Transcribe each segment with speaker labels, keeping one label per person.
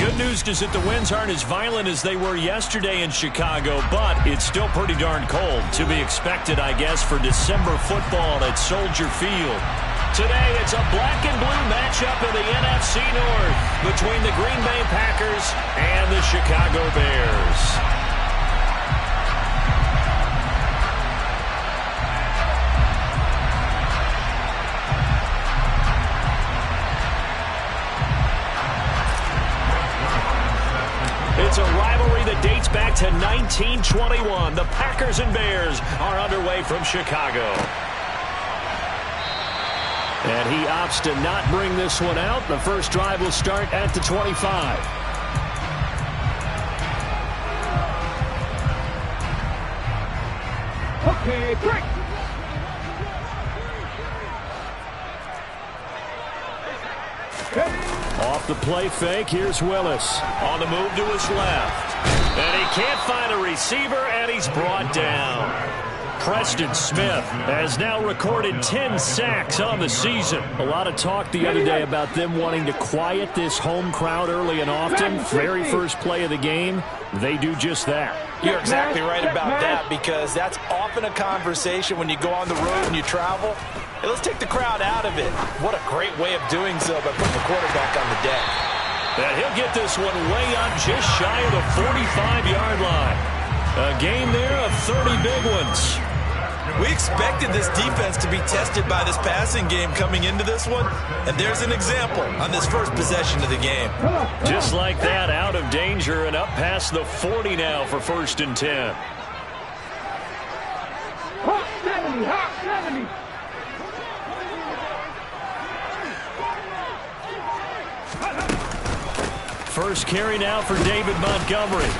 Speaker 1: Good news is that the winds aren't as violent as they were yesterday in Chicago, but it's still pretty darn cold. To be expected, I guess, for December football at Soldier Field. Today, it's a black and blue matchup in the NFC North between the Green Bay Packers and the Chicago Bears. It's a rivalry that dates back to 1921. The Packers and Bears are underway from Chicago. And he opts to not bring this one out. The first drive will start at the 25.
Speaker 2: Okay, break.
Speaker 1: Off the play fake, here's Willis. On the move to his left. And he can't find a receiver, and he's brought down. Preston Smith has now recorded 10 sacks on the season. A lot of talk the other day about them wanting to quiet this home crowd early and often. Very first play of the game, they do just that.
Speaker 3: You're exactly right about that, because that's often a conversation when you go on the road and you travel. Hey, let's take the crowd out of it. What a great way of doing so by putting the quarterback on the deck.
Speaker 1: And he'll get this one way up just shy of the 45-yard line. A game there of 30 big ones.
Speaker 3: We expected this defense to be tested by this passing game coming into this one, and there's an example on this first possession of the game.
Speaker 1: Just like that, out of danger and up past the 40 now for 1st and 10.
Speaker 2: Hot 70, hot 70.
Speaker 1: First carry now for David Montgomery.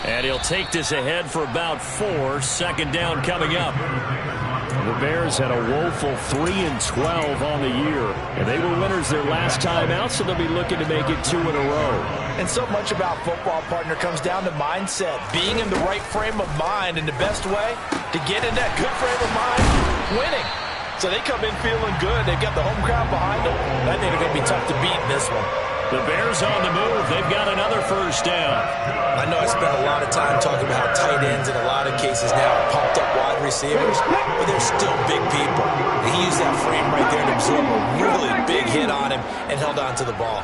Speaker 1: And he'll take this ahead for about 4. Second down coming up. The Bears had a woeful 3-12 on the year. And they were winners their last time out, so they'll be looking to make it 2 in a row.
Speaker 3: And so much about football, partner, comes down to mindset. Being in the right frame of mind, and the best way to get in that good frame of mind, winning. So they come in feeling good. They've got the home crowd behind them. I think they're going to be tough to beat in this one.
Speaker 1: The Bears on the move. They've got another first down.
Speaker 3: I know I spent a lot of time talking about how tight ends in a lot of cases now are pumped up wide receivers, but they're still big people. And he used that frame right there to absorb a really big hit on him and held on to the ball.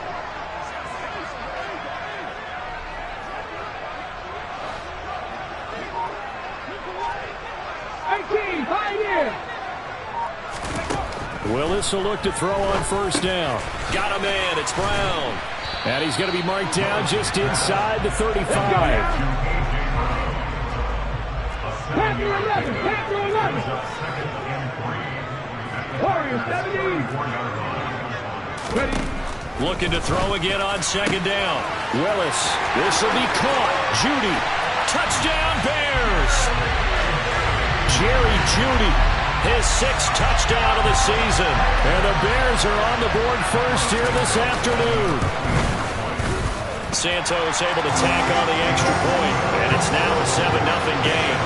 Speaker 1: Willis will look to throw on first down. Got a man. It's Brown. And he's going to be marked down just inside the 35.
Speaker 2: Pack 11, pack 11. Warriors 70. Ready.
Speaker 1: Looking to throw again on second down. Willis. This will be caught. Jeudy. Touchdown Bears. Jerry Jeudy. His 6th touchdown of the season. And the Bears are on the board first here this afternoon. Santos able to tack on the extra point. And it's now a 7-0 game.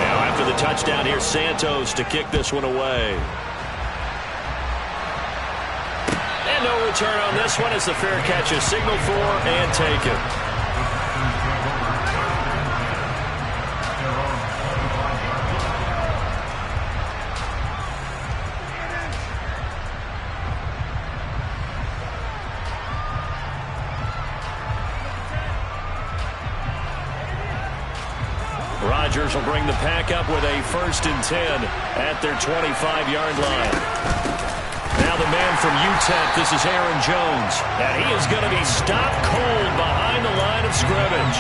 Speaker 1: Now after the touchdown, here's Santos to kick this one away. No return on this one as the fair catch is signaled for and taken. Rodgers will bring the pack up with a 1st and 10 at their 25-yard line. Now the man from UTEP, this is Aaron Jones. And he is going to be stopped cold behind the line of scrimmage.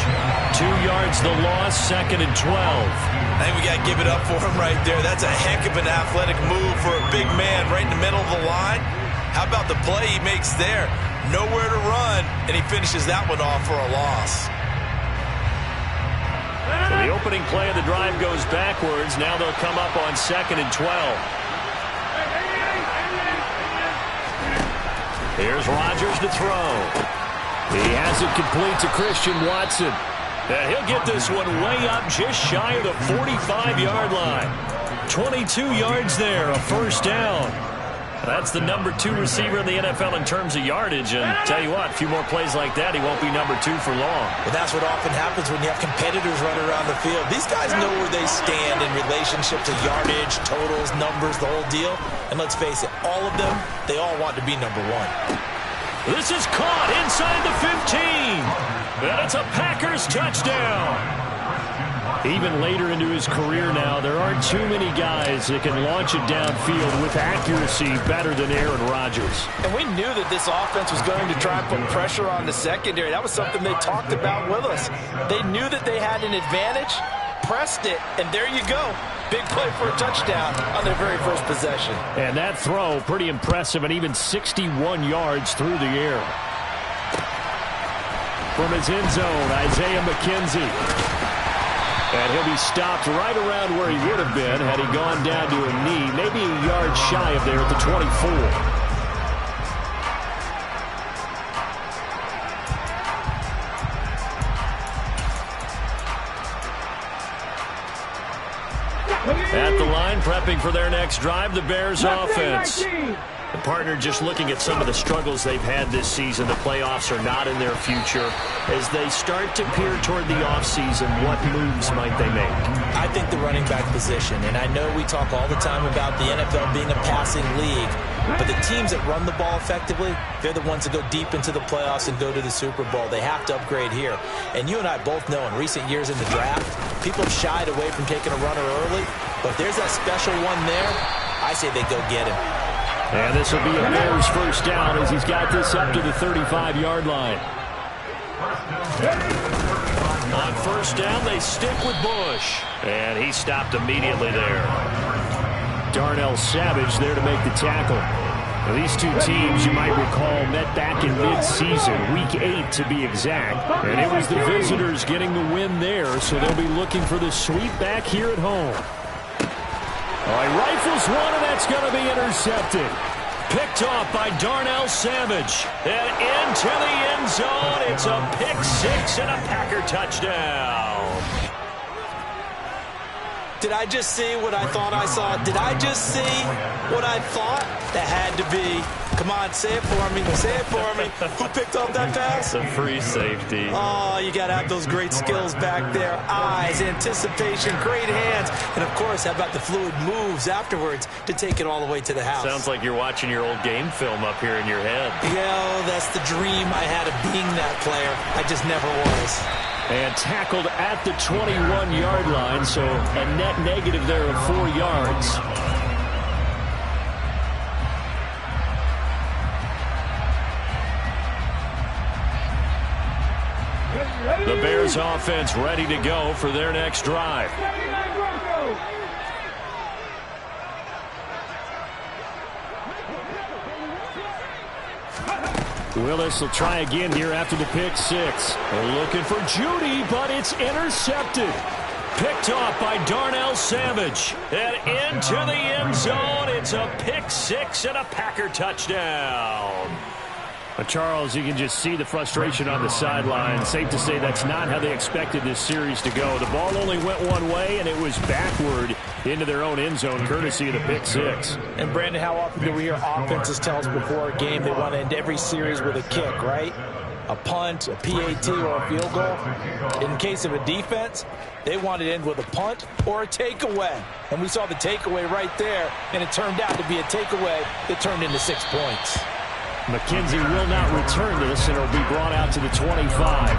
Speaker 1: 2 yards the loss, 2nd and 12.
Speaker 3: I think we got to give it up for him right there. That's a heck of an athletic move for a big man right in the middle of the line. How about the play he makes there? Nowhere to run, and he finishes that one off for a loss.
Speaker 1: So the opening play of the drive goes backwards. Now they'll come up on 2nd and 12. Here's Rodgers to throw. He has it complete to Christian Watson. And he'll get this one way up just shy of the 45-yard line. 22 yards there, a first down. That's the number 2 receiver in the NFL in terms of yardage. And tell you what, a few more plays like that, he won't be number 2 for long.
Speaker 3: And that's what often happens when you have competitors running around the field. These guys know where they stand in relationship to yardage, totals, numbers, the whole deal. And let's face it, all of them, they all want to be number 1.
Speaker 1: This is caught inside the 15. And it's a Packers touchdown. Even later into his career now, there aren't too many guys that can launch it downfield with accuracy better than Aaron Rodgers.
Speaker 3: And we knew that this offense was going to try and put pressure on the secondary. That was something they talked about with us. They knew that they had an advantage, pressed it, and there you go. Big play for a touchdown on their very first possession.
Speaker 1: And that throw, pretty impressive, and even 61 yards through the air. From his end zone, Isaiah McKenzie. And he'll be stopped right around where he would have been had he gone down to a knee, maybe a yard shy of there at the 24. At the line, prepping for their next drive, the Bears offense. The partner just looking at some of the struggles they've had this season. The playoffs are not in their future. As they start to peer toward the offseason, what moves might they make?
Speaker 3: I think the running back position, and I know we talk all the time about the NFL being a passing league, but the teams that run the ball effectively, they're the ones that go deep into the playoffs and go to the Super Bowl. They have to upgrade here. And you and I both know in recent years in the draft, people have shied away from taking a runner early, but if there's that special one there, I say they go get him.
Speaker 1: And this will be a Bears first down as he's got this up to the 35-yard line. On first down, they stick with Bush. And he stopped immediately there. Darnell Savage there to make the tackle. Now, these two teams, you might recall, met back in mid-season, Week 8 to be exact. And it was the visitors getting the win there, so they'll be looking for the sweep back here at home. All right, rifles one, and that's going to be intercepted. Picked off by Darnell Savage. And into the end zone. It's a pick-6 and a Packer touchdown.
Speaker 3: Did I just see what I thought I saw? Did I just see what I thought? That had to be. Come on, say it for me. Say it for me. Who picked up that pass?
Speaker 4: A free safety.
Speaker 3: Oh, you got to have those great skills back there. Eyes, anticipation, great hands. And, of course, how about the fluid moves afterwards to take it all the way to the house?
Speaker 4: Sounds like you're watching your old game film up here in your head.
Speaker 3: Yeah, that's the dream I had of being that player. I just never was.
Speaker 1: And tackled at the 21-yard line, so a net negative there of 4 yards. The Bears offense ready to go for their next drive. Willis will try again here after the pick-6. They're looking for Judy, but it's intercepted. Picked off by Darnell Savage. And into the end zone. It's a pick-6 and a Packer touchdown. Charles, you can just see the frustration on the sideline. Safe to say that's not how they expected this series to go. The ball only went one way, and it was backward into their own end zone, courtesy of the pick-6.
Speaker 3: And, Brandon, how often do we hear offenses tell us before a game they want to end every series with a kick, right? A punt, a PAT, or a field goal. In case of a defense, they wanted to end with a punt or a takeaway. And we saw the takeaway right there, and it turned out to be a takeaway that turned into 6 points.
Speaker 1: McKenzie will not return this, and it'll be brought out to the 25.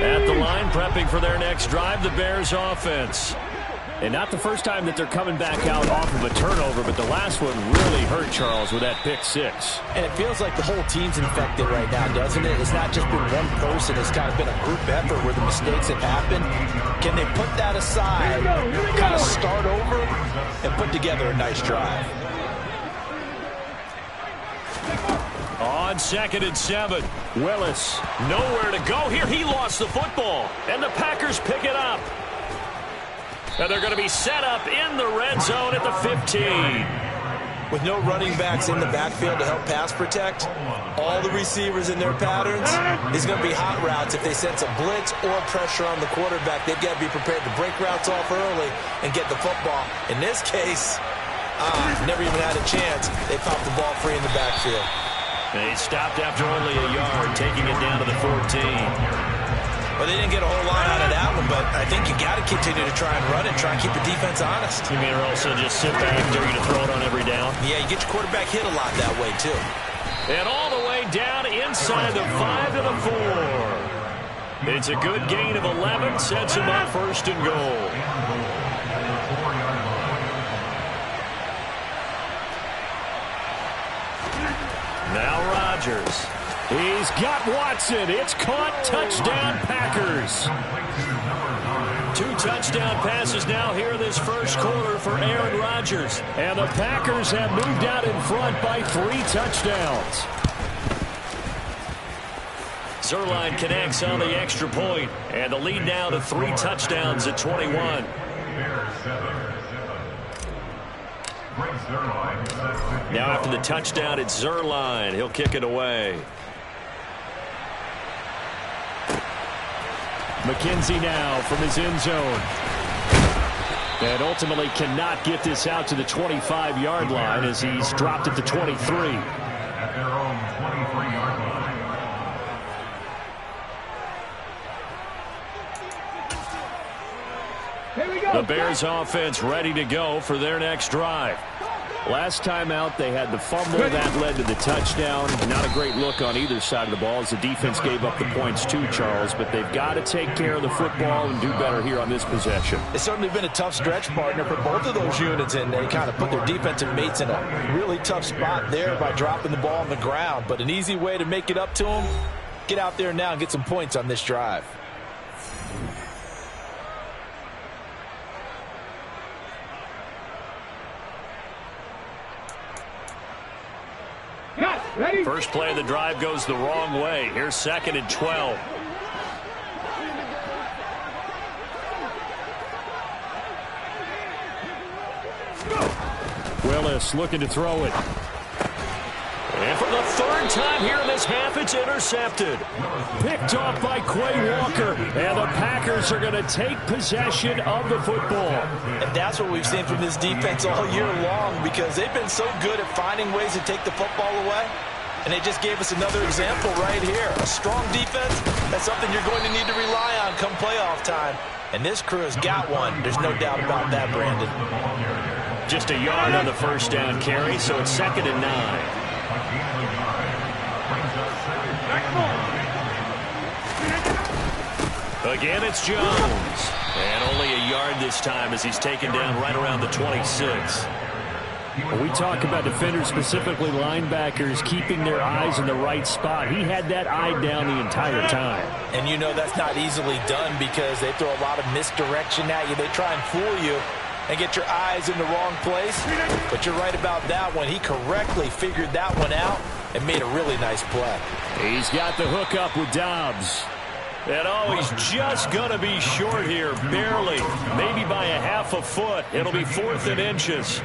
Speaker 1: At the line, prepping for their next drive, the Bears offense. And not the first time that they're coming back out off of a turnover, but the last one really hurt Charles with that pick-6.
Speaker 3: And it feels like the whole team's infected right now, doesn't it? It's not just been one person. It's kind of been a group effort where the mistakes have happened. Can they put that aside, kind of start over, and put together a nice drive?
Speaker 1: On 2nd and 7, Willis nowhere to go here. He lost the football, and the Packers pick it up. And they're going to be set up in the red zone at the 15.
Speaker 3: With no running backs in the backfield to help pass protect, all the receivers in their patterns, it's going to be hot routes. If they sense a blitz or pressure on the quarterback, they've got to be prepared to break routes off early and get the football. In this case, never even had a chance. They popped the ball free in the backfield.
Speaker 1: They stopped after only a yard, taking it down to the 14.
Speaker 3: Well, they didn't get a whole lot out of that one, but I think you got to continue to try and run it, try and keep the defense honest.
Speaker 1: You mean also just sit back and dare you to throw it on every down?
Speaker 3: Yeah, you get your quarterback hit a lot that way, too.
Speaker 1: And all the way down inside the 5 to the 4. It's a good gain of 11, sets him up first and goal. Now Rodgers. He's got Watson. It's caught. Touchdown, Packers. 2 touchdown passes now here in this first quarter for Aaron Rodgers. And the Packers have moved out in front by 3 touchdowns. Zuerlein connects on the extra point, and the lead now to 3 touchdowns at 21. Now after the touchdown, it's Zuerlein. He'll kick it away. McKenzie now from his end zone. And ultimately cannot get this out to the 25-yard line as he's dropped it to 23.
Speaker 5: At their own 23-yard line.
Speaker 2: Here we go.
Speaker 1: The Bears offense ready to go for their next drive. Last time out, they had the fumble that led to the touchdown. Not a great look on either side of the ball as the defense gave up the points too, Charles. But they've got to take care of the football and do better here on this possession.
Speaker 3: It's certainly been a tough stretch, partner, for both of those units, and they kind of put their defensive mates in a really tough spot there by dropping the ball on the ground. But an easy way to make it up to them, get out there now and get some points on this drive.
Speaker 2: Ready?
Speaker 1: First play of the drive goes the wrong way. Here's 2nd and 12. Willis looking to throw it. And for the 3rd time here in this half, it's intercepted. Picked off by Quay Walker. And the Packers are going to take possession of the football.
Speaker 3: And that's what we've seen from this defense all year long, because they've been so good at finding ways to take the football away. And they just gave us another example right here. A strong defense, that's something you're going to need to rely on come playoff time. And this crew has got one. There's no doubt about that, Brandon.
Speaker 1: Just a yard on the first down carry, so it's 2nd and 9. Again, it's Jones. And only a yard this time as he's taken down right around the 26. When we talk about defenders, specifically linebackers, keeping their eyes in the right spot, he had that eye down the entire time.
Speaker 3: And you know that's not easily done because they throw a lot of misdirection at you. They try and fool you and get your eyes in the wrong place. But you're right about that one. He correctly figured that one out and made a really nice play.
Speaker 1: He's got the hook up with Dobbs. And oh, he's just going to be short here, barely, maybe by a half a foot. It'll be 4th and inches.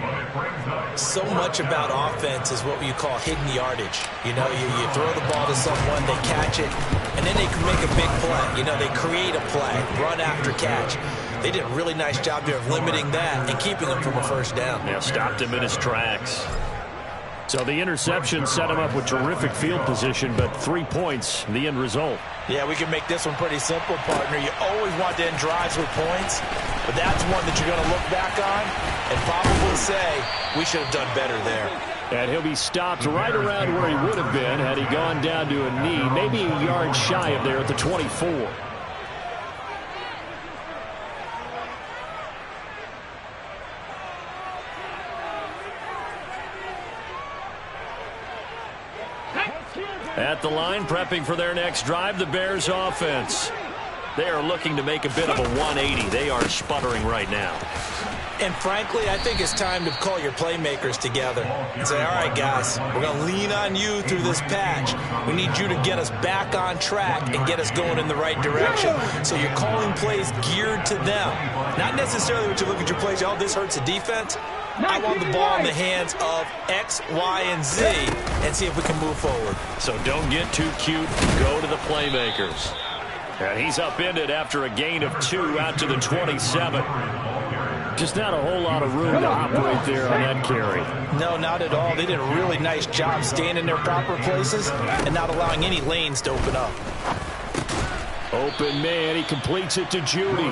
Speaker 3: So much about offense is what you call hidden yardage. You know, you throw the ball to someone, they catch it, and then they can make a big play. You know, they create a play, run after catch. They did a really nice job there of limiting that and keeping him from a first down.
Speaker 1: Yeah, stopped him in his tracks. So the interception set him up with terrific field position, but 3 points, the end result.
Speaker 3: Yeah, we can make this one pretty simple, partner. You always want to end drives with points, but that's one that you're going to look back on and probably say, we should have done better there.
Speaker 1: And he'll be stopped right around where he would have been had he gone down to a knee, maybe a yard shy of there at the 24. At the line, prepping for their next drive, the Bears offense. They are looking to make a bit of a 180. They are sputtering right now.
Speaker 3: And frankly, I think it's time to call your playmakers together and say, all right, guys, we're going to lean on you through this patch. We need you to get us back on track and get us going in the right direction. So you're calling plays geared to them. Not necessarily when you look at your plays, oh, this hurts the defense. I want the ball in the hands of X, Y, and Z and see if we can move forward.
Speaker 1: So don't get too cute. Go to the playmakers. And he's upended after a gain of 2 out to the 27. Just not a whole lot of room to operate there on that carry.
Speaker 3: No, not at all. They did a really nice job staying in their proper places and not allowing any lanes to open up.
Speaker 1: Open man, he completes it to Judy.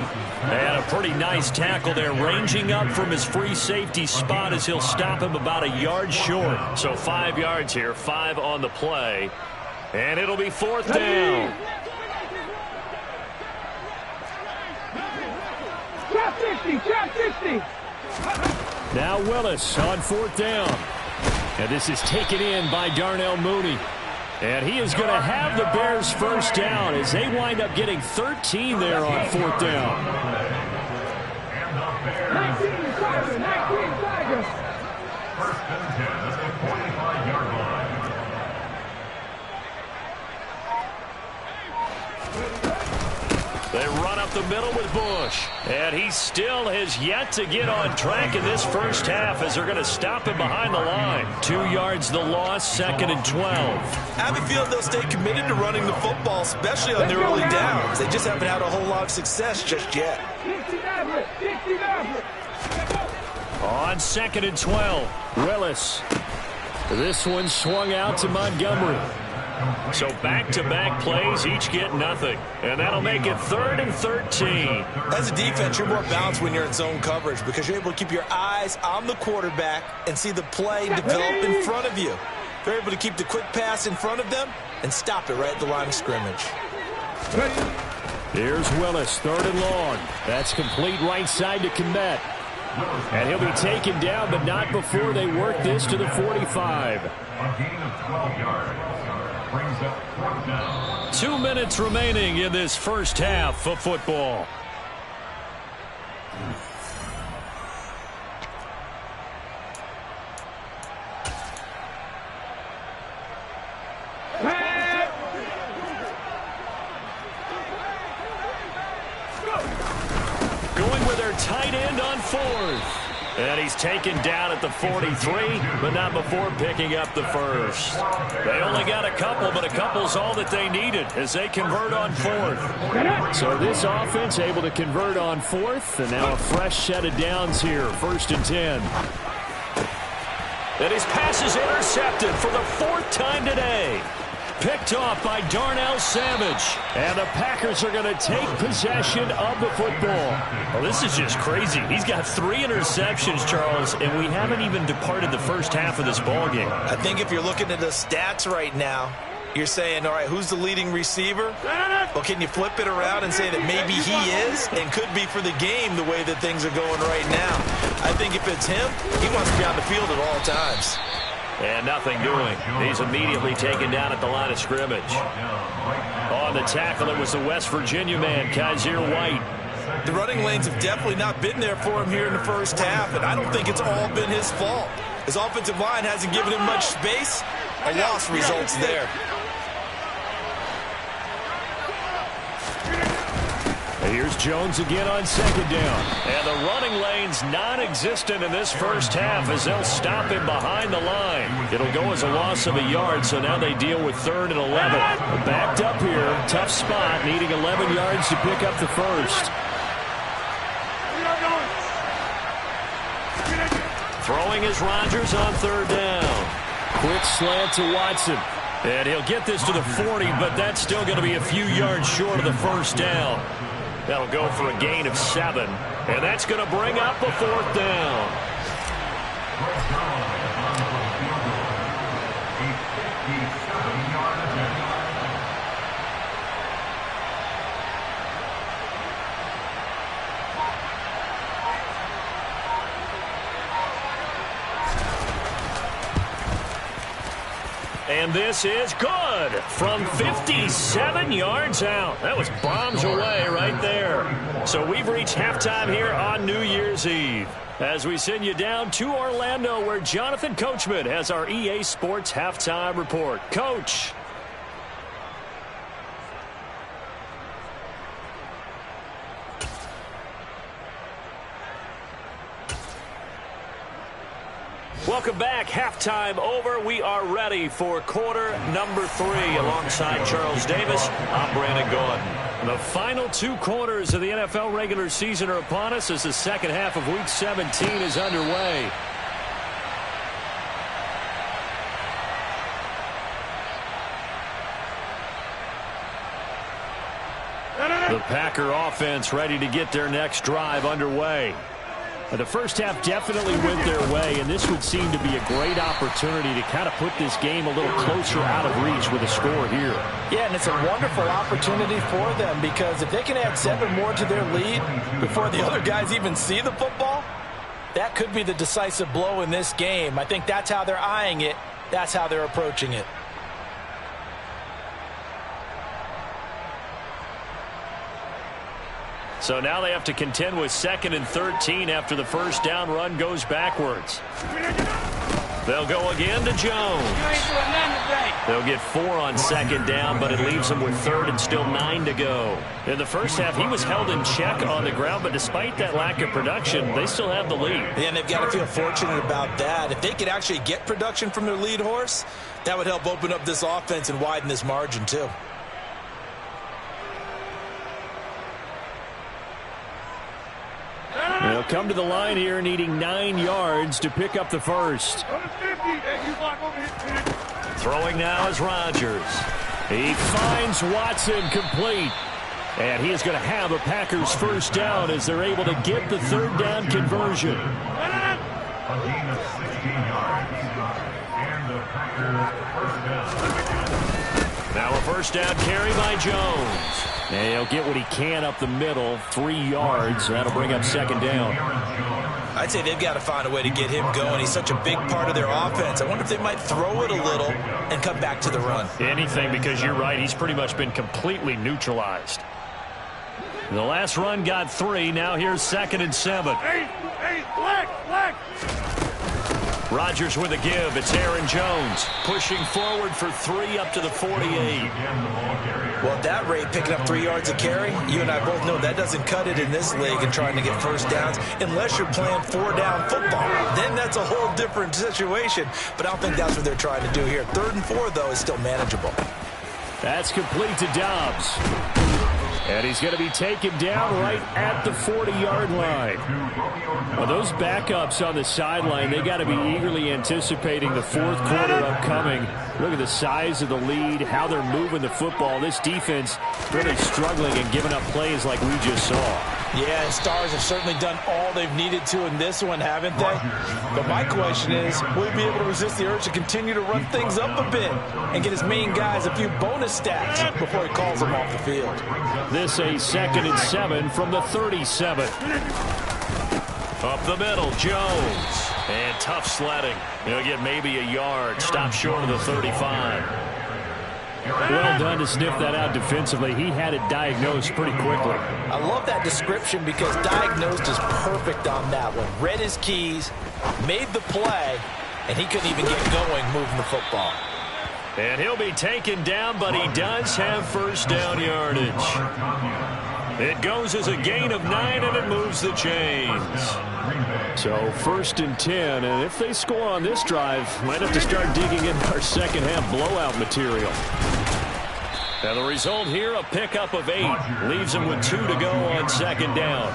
Speaker 1: And a pretty nice tackle there, ranging up from his free safety spot as he'll stop him about a yard short. So 5 yards here, 5 on the play. And it'll be 4th down.
Speaker 2: Trap 60, trap 60.
Speaker 1: Now Willis on 4th down. And this is taken in by Darnell Mooney. And he is going to have the Bears first down as they wind up getting 13 there on 4th down.
Speaker 2: 19 Tiger, 19 Tiger.
Speaker 5: First and 10 at the 45-yard line.
Speaker 1: They run up the middle with Bush. And he still has yet to get on track in this first half as they're going to stop him behind the line. 2 yards the loss, 2nd and 12.
Speaker 3: I have a feeling they'll stay committed to running the football, especially on their early downs. They just haven't had a whole lot of success just yet.
Speaker 2: 60 Maverick, 60 Maverick.
Speaker 1: On 2nd and 12, Willis. This one swung out to Montgomery. So back-to-back plays, each get nothing. And that'll make it 3rd and 13.
Speaker 3: As a defense, you're more balanced when you're in zone coverage because you're able to keep your eyes on the quarterback and see the play develop in front of you. You're able to keep the quick pass in front of them and stop it right at the line of scrimmage.
Speaker 1: Here's Willis, 3rd and long. That's complete right side to Kmet. And he'll be taken down, but not before they work this to the 45.
Speaker 5: A gain of 12 yards. Brings up 4th down.
Speaker 1: 2 minutes remaining in this first half of football. Going with their tight end on 4th. And he's taken down at the 43, but not before picking up the first. They only got a couple, but a couple's all that they needed as they convert on 4th. So this offense able to convert on 4th, and now a fresh set of downs here, 1st and 10. And his pass is intercepted for the 4th time today. Picked off by Darnell Savage. And the Packers are going to take possession of the football. Well, this is just crazy. He's got 3 interceptions, Charles, and we haven't even departed the first half of this ballgame.
Speaker 3: I think if you're looking at the stats right now, you're saying, all right, who's the leading receiver? Well, can you flip it around and say that maybe he is and could be for the game the way that things are going right now? I think if it's him, he wants to be on the field at all times.
Speaker 1: And nothing doing. He's immediately taken down at the line of scrimmage. On the tackle, it was the West Virginia man, Kaiser White.
Speaker 3: The running lanes have definitely not been there for him here in the first half, and I don't think it's all been his fault. His offensive line hasn't given him much space. A loss results there.
Speaker 1: Here's Jones again on 2nd down. And the running lane's non-existent in this first half as they'll stop him behind the line. It'll go as a loss of a yard, so now they deal with 3rd and 11. Backed up here, tough spot, needing 11 yards to pick up the first. Throwing is Rodgers on 3rd down. Quick slant to Watson. And he'll get this to the 40, but that's still going to be a few yards short of the first down. That'll go for a gain of 7, and that's going to bring up a 4th down. And this is good from 57 yards out. That was bombs away right there. So we've reached halftime here on New Year's Eve, as we send you down to Orlando, where Jonathan Coachman has our EA Sports Halftime Report. Coach. Welcome back. Halftime over. We are ready for quarter number 3. Alongside Charles Davis, I'm Brandon Gaudin. The final 2 quarters of the NFL regular season are upon us as the second half of Week 17 is underway. The Packer offense ready to get their next drive underway. The first half definitely went their way, and this would seem to be a great opportunity to kind of put this game a little closer out of reach with a score here.
Speaker 3: Yeah, and it's a wonderful opportunity for them, because if they can add 7 more to their lead before the other guys even see the football, that could be the decisive blow in this game. I think that's how they're eyeing it. That's how they're approaching it.
Speaker 1: So now they have to contend with 2nd and 13 after the first down run goes backwards. They'll go again to Jones. They'll get 4 on 2nd down, but it leaves them with 3rd and still 9 to go. In the first half, he was held in check on the ground, but despite that lack of production, they still have the lead.
Speaker 3: Yeah, and they've got to feel fortunate about that. If they could actually get production from their lead horse, that would help open up this offense and widen this margin too.
Speaker 1: They'll come to the line here needing 9 yards to pick up the first. Throwing now is Rodgers. He finds Watson complete. And he is going to have a Packers first down as they're able to get the 3rd down conversion.
Speaker 5: A gain of 16 yards. And the Packers first down.
Speaker 1: Now a first down carry by Jones. And he'll get what he can up the middle, 3 yards. That'll bring up 2nd down.
Speaker 3: I'd say they've got to find a way to get him going. He's such a big part of their offense. I wonder if they might throw it a little and come back to the run.
Speaker 1: Anything, because you're right, he's pretty much been completely neutralized. The last run got 3. Now here's 2nd and 7.
Speaker 2: Black.
Speaker 1: Rodgers with a give. It's Aaron Jones pushing forward for 3 up to the 48.
Speaker 3: Well, at that rate, picking up 3 yards a carry, you and I both know that doesn't cut it in this league and trying to get first downs unless you're playing 4-down football. Then that's a whole different situation, but I don't think that's what they're trying to do here. 3rd and 4, though, is still manageable.
Speaker 1: That's complete to Dobbs. And he's going to be taken down right at the 40-yard line. Well, those backups on the sideline, they got to be eagerly anticipating the 4th quarter upcoming. Look at the size of the lead, how they're moving the football. This defense really struggling and giving up plays like we just saw.
Speaker 3: Yeah, and Stars have certainly done all they've needed to in this one, haven't they? But my question is, will he be able to resist the urge to continue to run things up a bit and get his main guys a few bonus stats before he calls them off the field?
Speaker 1: This a 2nd and 7 from the 37. Up the middle, Jones. And tough sledding. He'll get maybe a yard. Stop short of the 35. Well done to sniff that out defensively. He had it diagnosed pretty quickly.
Speaker 3: I love that description because diagnosed is perfect on that one. Read his keys, made the play, and he couldn't even get going moving the football.
Speaker 1: And he'll be taken down, but he does have first down yardage. It goes as a gain of 9, and it moves the chains. So 1st and 10, and if they score on this drive, might have to start digging into our second half blowout material. And the result here, a pickup of 8. Leaves them with 2 to go on 2nd down.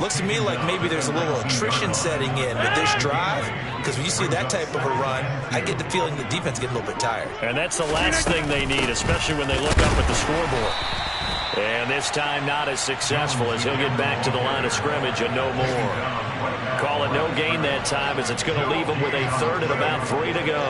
Speaker 3: Looks to me like maybe there's a little attrition setting in with this drive, because when you see that type of a run, I get the feeling the defense is getting a little bit tired. And
Speaker 1: that's the last thing they need, especially when they look up at the scoreboard. And this time not as successful as he'll get back to the line of scrimmage and no more. Call it no gain that time as it's going to leave him with a 3rd and about 3 to go.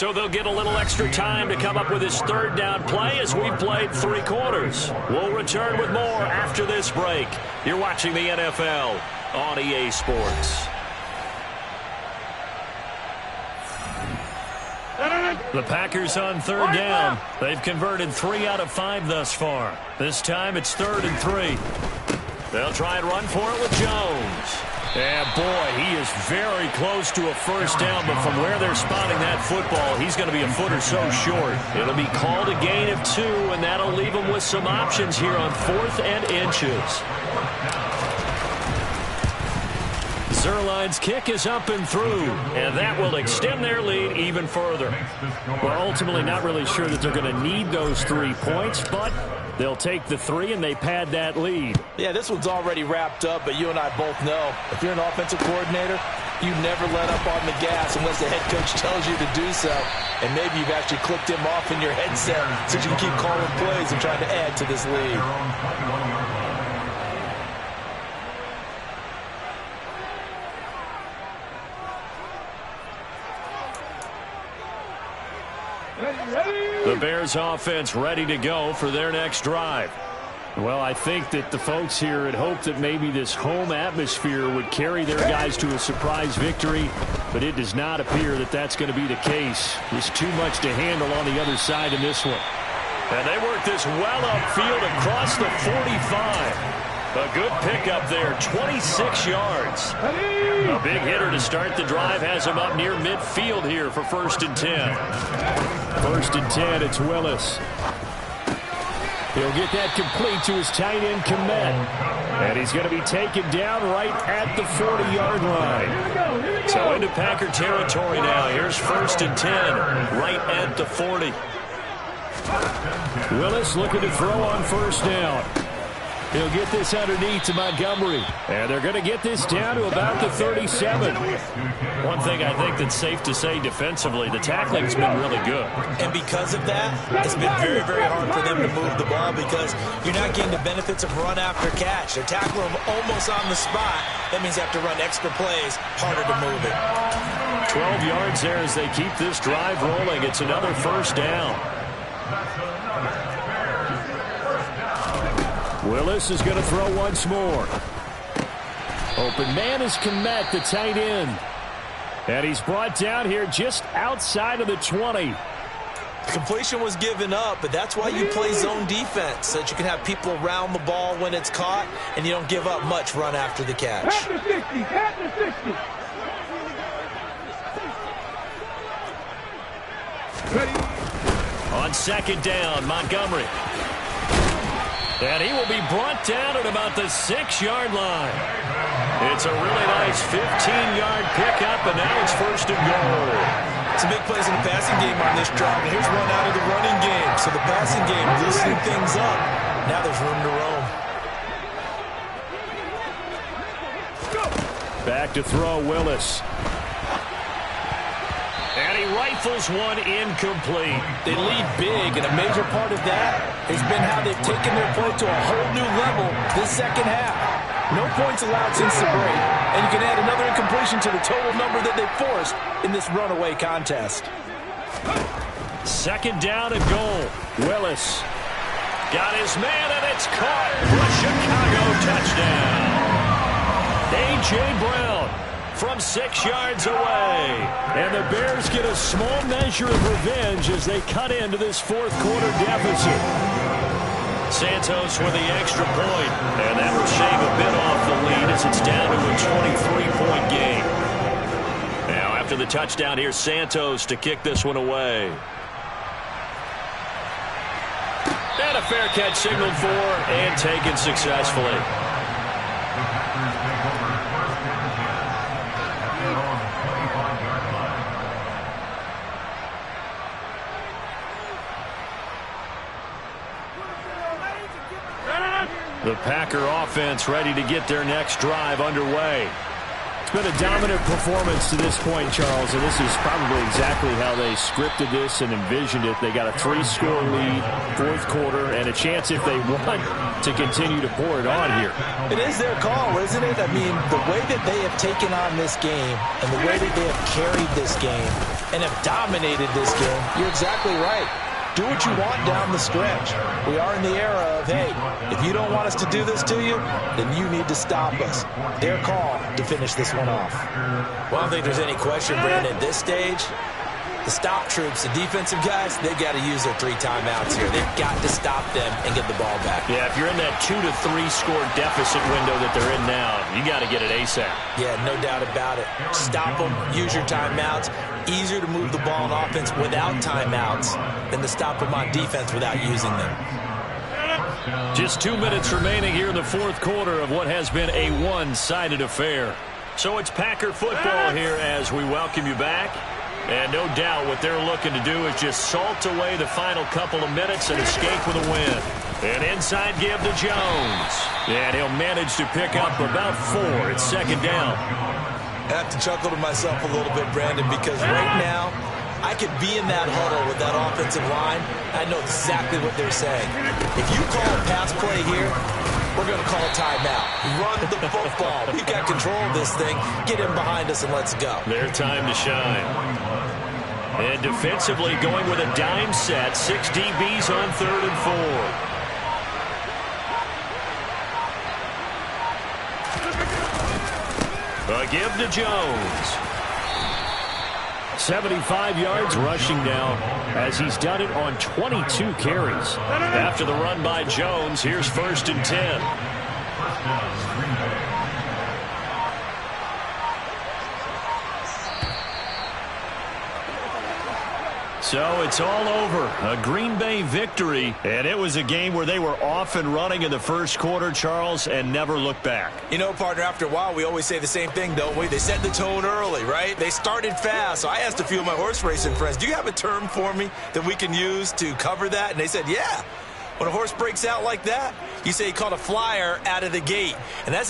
Speaker 1: So they'll get a little extra time to come up with his third down play as we've played 3 quarters. We'll return with more after this break. You're watching the NFL on EA Sports. The Packers on third down. They've converted 3 out of 5 thus far. This time it's 3rd and 3. They'll try and run for it with Jones. And boy, he is very close to a first down, but from where they're spotting that football, he's going to be a foot or so short. It'll be called a gain of 2, and that'll leave them with some options here on 4th and inches. Zerline's kick is up and through, and that will extend their lead even further. Well, ultimately not really sure that they're going to need those 3 points, but they'll take the 3 and they pad that lead.
Speaker 3: Yeah, this one's already wrapped up, but you and I both know if you're an offensive coordinator, you never let up on the gas unless the head coach tells you to do so. And maybe you've actually clicked him off in your headset so you can keep calling plays and trying to add to this lead.
Speaker 1: The Bears offense ready to go for their next drive. Well, I think that the folks here had hoped that maybe this home atmosphere would carry their guys to a surprise victory, but it does not appear that that's going to be the case. There's too much to handle on the other side in this one. And they work this well upfield across the 45. A good pickup there, 26 yards. A big hitter to start the drive has him up near midfield here for 1st and 10. 1st and 10, it's Willis. He'll get that complete to his tight end, Kmet. And he's going to be taken down right at the 40-yard line. So into Packer territory now. Here's 1st and 10, right at the 40. Willis looking to throw on 1st down. He'll get this underneath to Montgomery. And they're going to get this down to about the 37. One thing I think that's safe to say defensively, the tackling's been really good.
Speaker 3: And because of that, it's been very, very hard for them to move the ball because you're not getting the benefits of run after catch. They're tackling them almost on the spot. That means they have to run extra plays, harder to move it.
Speaker 1: 12 yards there as they keep this drive rolling. It's another 1st down. Willis is going to throw once more. Open man is Kmet, the tight end. And he's brought down here just outside of the 20.
Speaker 3: Completion was given up, but that's why you play zone defense, so that you can have people around the ball when it's caught, and you don't give up much run after the catch.
Speaker 2: At the 60, at the 60. Ready.
Speaker 1: On 2nd down, Montgomery. And he will be brought down at about the 6-yard line. It's a really nice 15-yard pickup, and now it's 1st and goal.
Speaker 3: Some big plays in the passing game on this drive, and here's one out of the running game. So the passing game loosening things up. Now there's room to roam.
Speaker 1: Back to throw, Willis. And he rifles one incomplete.
Speaker 3: They lead big, and a major part of that has been how they've taken their play to a whole new level this second half. No points allowed since the break, and you can add another incompletion to the total number that they forced in this runaway contest.
Speaker 1: 2nd down and goal. Willis got his man, and it's caught for a Chicago touchdown. A.J. Brown from 6 yards away. And the Bears get a small measure of revenge as they cut into this 4th quarter deficit. Santos with the extra point, and that will shave a bit off the lead as it's down to a 23-point game. Now after the touchdown, here's Santos to kick this one away. And a fair catch signaled for and taken successfully. The Packer offense ready to get their next drive underway. It's been a dominant performance to this point, Charles, and this is probably exactly how they scripted this and envisioned it. They got a 3-score lead, 4th quarter, and a chance if they want to continue to pour it on here.
Speaker 3: It is their call, isn't it? I mean, the way that they have taken on this game and the way that they have carried this game and have dominated this game. You're exactly right. Do what you want down the stretch. We are in the era of, hey, if you don't want us to do this to you, then you need to stop us. Their call to finish this one off. Well, I don't think there's any question, Brandon, at this stage. The stop troops, the defensive guys, they've got to use their 3 timeouts here. They've got to stop them and get the ball back.
Speaker 1: Yeah, if you're in that 2 to 3 score deficit window that they're in now, you got to get it ASAP. Yeah, no doubt about it. Stop them, use your timeouts. Easier to move the ball on offense without timeouts than to stop them on defense without using them. Just 2 minutes remaining here in the fourth quarter of what has been a one-sided affair. So it's Packer football here as we welcome you back. And no doubt what they're looking to do is just salt away the final couple of minutes and escape with a win. An inside give to Jones. And he'll manage to pick up about 4. It's second down.
Speaker 3: I have to chuckle to myself a little bit, Brandon, because right now I could be in that huddle with that offensive line. I know exactly what they're saying. If you call a pass play here, we're going to call a timeout. Run the football. We've got control of this thing. Get in behind us and let's go.
Speaker 1: Their time to shine. And defensively going with a dime set. 6 DBs on 3rd and 4. A give to Jones. 75 yards rushing now as he's done it on 22 carries. After the run by Jones, here's 1st and 10. So it's all over. A Green Bay victory. And it was a game where they were off and running in the first quarter, Charles, and never looked back.
Speaker 3: You know, partner, after a while, we always say the same thing, don't we? They set the tone early, right? They started fast. So I asked a few of my horse racing friends, do you have a term for me that we can use to cover that? And they said, yeah. When a horse breaks out like that, you say he caught a flyer out of the gate. And that's